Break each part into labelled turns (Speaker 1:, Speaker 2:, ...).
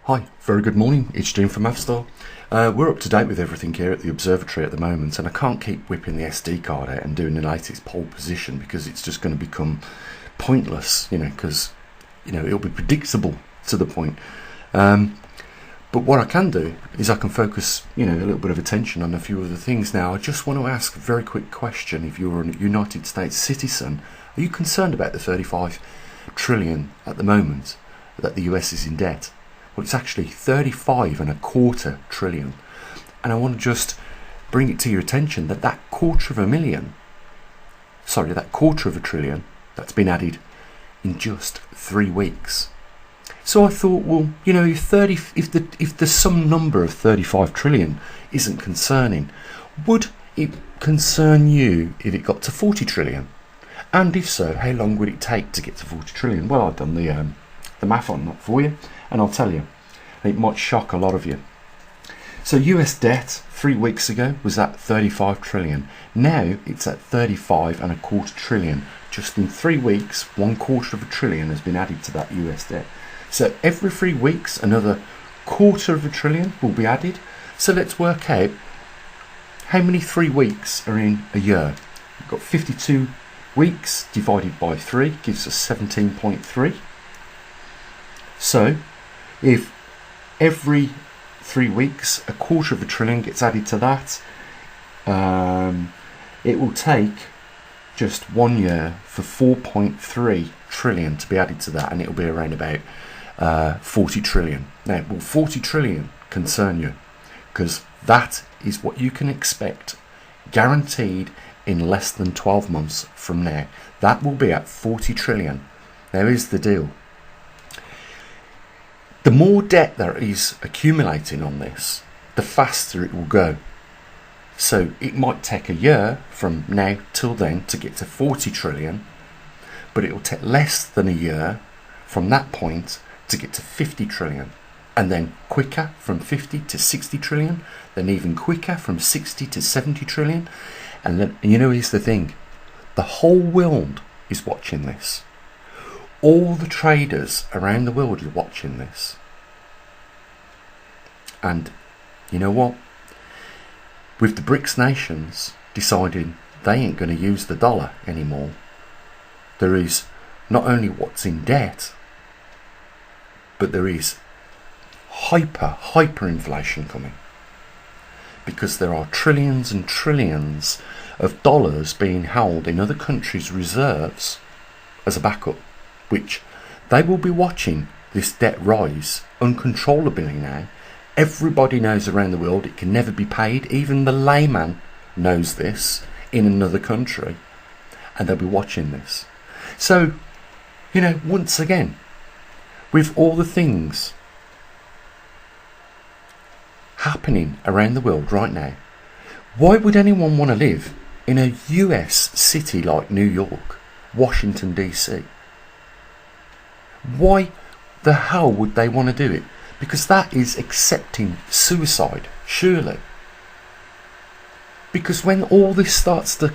Speaker 1: Hi, very good morning. It's Jim from Mathstar. We're up to date with everything here at the observatory at the moment, and I can't keep whipping the SD card out and doing the latest pole position because it's just going to become pointless, because it'll be predictable to the point. But what I can do is I can focus, a little bit of attention on a few other things. Now, I just want to ask a very quick question. If you're a United States citizen, are you concerned about the 35 trillion at the moment that the US is in debt? Well, it's actually 35.25 trillion. And I want to just bring it to your attention that quarter of a trillion that's been added in just 3 weeks. So I thought, well, if the sum number of 35 trillion isn't concerning, would it concern you if it got to 40 trillion? And if so, how long would it take to get to 40 trillion? Well, I've done the math on that for you, and I'll tell you, it might shock a lot of you. So US debt 3 weeks ago was at 35 trillion. Now it's at 35.25 trillion. Just in 3 weeks, 1/4 trillion has been added to that US debt. So every 3 weeks, another 1/4 trillion will be added. So let's work out how many 3 weeks are in a year. We've got 52 weeks divided by 3 gives us 17.3. So if every 3 weeks 1/4 trillion gets added to that, it will take just 1 year for 4.3 trillion to be added to that, and it'll be around about 40 trillion. Now, will 40 trillion concern you? Because that is what you can expect, guaranteed, in less than 12 months from now. That will be at 40 trillion. Now, here's the deal. The more debt there is accumulating on this, the faster it will go. So it might take a year from now till then to get to 40 trillion, but it will take less than a year from that point to get to 50 trillion, and then quicker from 50 to 60 trillion, then even quicker from 60 to 70 trillion. And then, here's the thing, the whole world is watching this. All the traders around the world are watching this. And you know what? With the BRICS nations deciding they ain't going to use the dollar anymore, there is not only what's in debt, but there is hyperinflation coming. Because there are trillions and trillions of dollars being held in other countries' reserves as a backup, which they will be watching this debt rise uncontrollably now. Everybody knows around the world it can never be paid. Even the layman knows this in another country, and they'll be watching this. So, once again, with all the things happening around the world right now, why would anyone want to live in a US city like New York, Washington DC? Why the hell would they want to do it? Because that is accepting suicide, surely. Because when all this starts to,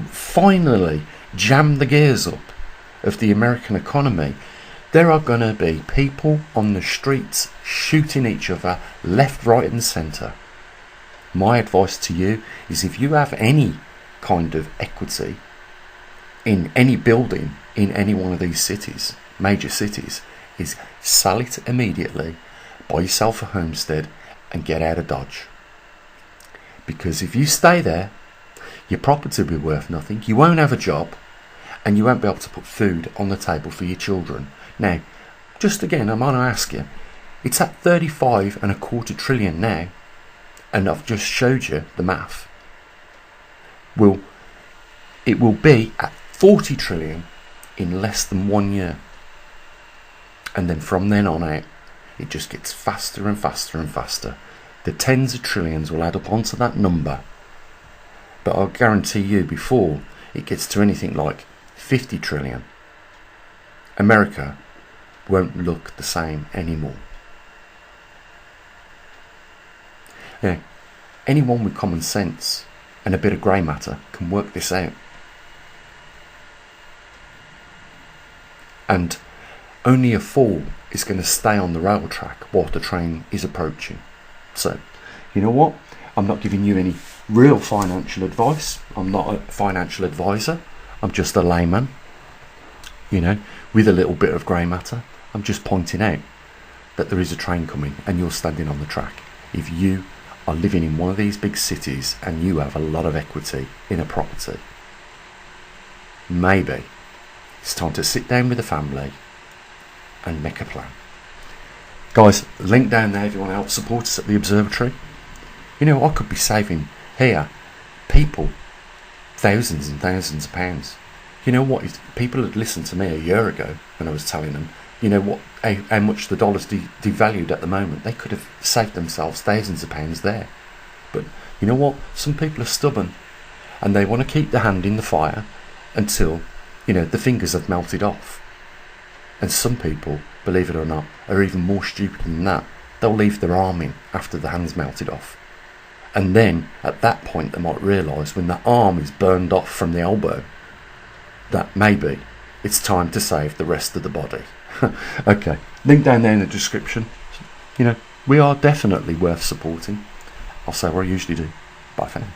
Speaker 1: finally jam the gears up of the American economy, there are going to be people on the streets shooting each other left, right and centre. My advice to you is, if you have any kind of equity in any building in any one of these cities, major cities, is sell it immediately, buy yourself a homestead and get out of Dodge. Because if you stay there, your property will be worth nothing, you won't have a job, and you won't be able to put food on the table for your children. Now, just again, I'm going to ask you, it's at 35.25 trillion now, and I've just showed you the math. It will be at 40 trillion in less than 1 year. And then from then on out, it just gets faster and faster and faster. The tens of trillions will add up onto that number. But I'll guarantee you, before it gets to anything like 50 trillion, America won't look the same anymore. Now, anyone with common sense and a bit of grey matter can work this out. And only a fool is going to stay on the rail track while the train is approaching. So, you know what? I'm not giving you any real financial advice. I'm not a financial advisor. I'm just a layman, you know, with a little bit of grey matter. I'm just pointing out that there is a train coming and you're standing on the track. If you are living in one of these big cities and you have a lot of equity in a property, maybe it's time to sit down with the family and make a plan. Guys, link down there if you want to help support us at the observatory. You know, I could be saving here people thousands and thousands of pounds. You know what? If people had listened to me a year ago when I was telling them, you know what, how much the dollar's devalued at the moment, they could have saved themselves thousands of pounds there. But you know what? Some people are stubborn and they want to keep the hand in the fire until, you know, the fingers have melted off. And some people, believe it or not, are even more stupid than that. They'll leave their arm in after the hand's melted off. And then at that point they might realise when the arm is burned off from the elbow that maybe it's time to save the rest of the body. Okay, link down there in the description. You know, we are definitely worth supporting. I'll say what I usually do. Bye for now.